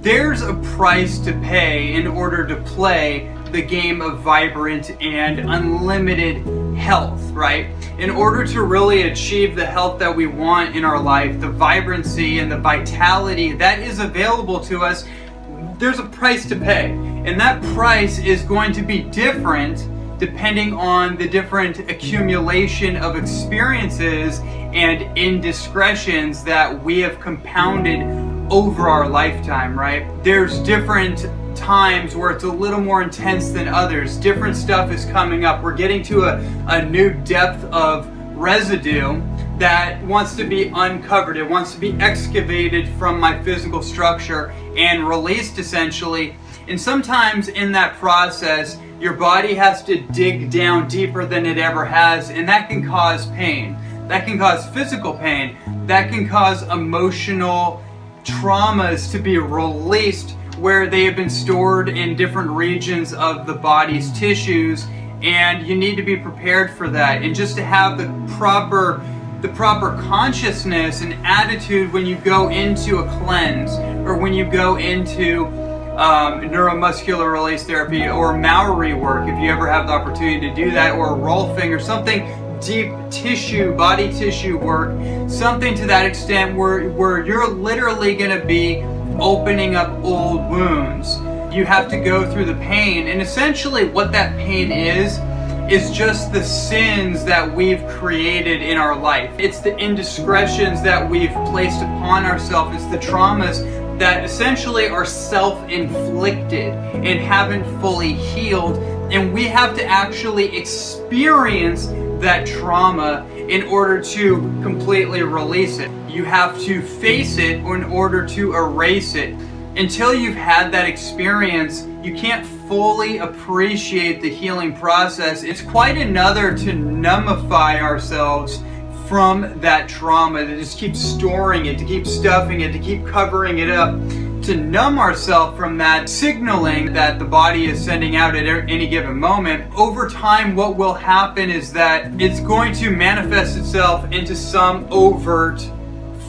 there's a price to pay in order to play the game of vibrant and unlimited health, right? In order to really achieve the health that we want in our life, the vibrancy and the vitality that is available to us, there's a price to pay. And that price is going to be different depending on the different accumulation of experiences and indiscretions that we have compounded over our lifetime, right? There's different times where it's a little more intense than others. Different stuff is coming up. We're getting to a new depth of residue that wants to be uncovered. It wants to be excavated from my physical structure and released, essentially. And sometimes in that process, your body has to dig down deeper than it ever has, and that can cause pain. That can cause physical pain. That can cause emotional traumas to be released where they have been stored in different regions of the body's tissues, and you need to be prepared for that. And just to have the proper consciousness and attitude when you go into a cleanse, or when you go into neuromuscular release therapy or Maori work, if you ever have the opportunity to do that, or rolfing or something deep tissue, body tissue work, something to that extent where you're literally going to be opening up old wounds. You have to go through the pain, and essentially what that pain is just the sins that we've created in our life. It's the indiscretions that we've placed upon ourselves. It's the traumas that essentially are self-inflicted and haven't fully healed, and we have to actually experience that trauma in order to completely release it. You have to face it in order to erase it. Until you've had that experience, you can't fully appreciate the healing process. It's quite another to numbify ourselves from that trauma, to just keep storing it, to keep stuffing it, to keep covering it up, to numb ourselves from that signaling that the body is sending out at any given moment. Over time, what will happen is that it's going to manifest itself into some overt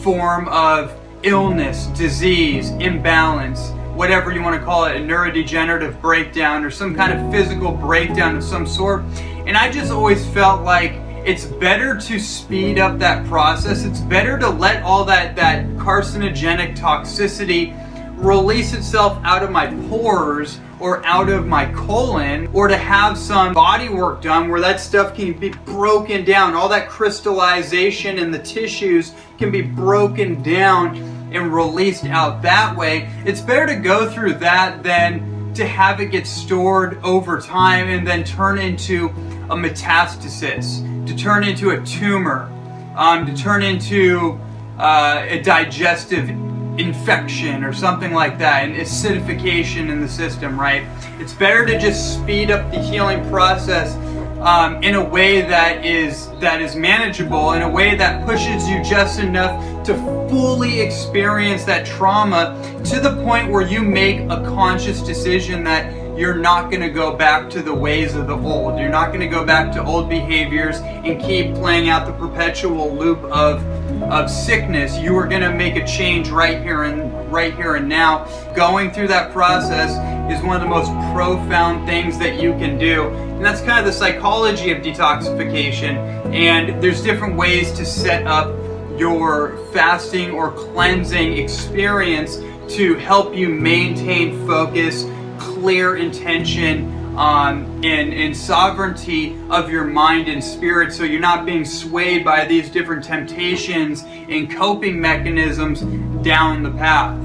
form of illness, disease, imbalance, whatever you want to call it, a neurodegenerative breakdown or some kind of physical breakdown of some sort. And I just always felt like it's better to speed up that process. It's better to let all that carcinogenic toxicity release itself out of my pores or out of my colon, or to have some body work done where that stuff can be broken down. All that crystallization in the tissues can be broken down and released out that way. It's better to go through that than to have it get stored over time and then turn into a metastasis, to turn into a tumor, to turn into a digestive infection or something like that, and acidification in the system, right? It's better to just speed up the healing process in a way that is manageable, in a way that pushes you just enough to fully experience that trauma to the point where you make a conscious decision that you're not going to go back to the ways of the old. You're not going to go back to old behaviors and keep playing out the perpetual loop of sickness. You are going to make a change right here and now. Going through that process is one of the most profound things that you can do. And that's kind of the psychology of detoxification. And there's different ways to set up your fasting or cleansing experience to help you maintain focus, clear intention, and sovereignty of your mind and spirit, so you're not being swayed by these different temptations and coping mechanisms down the path.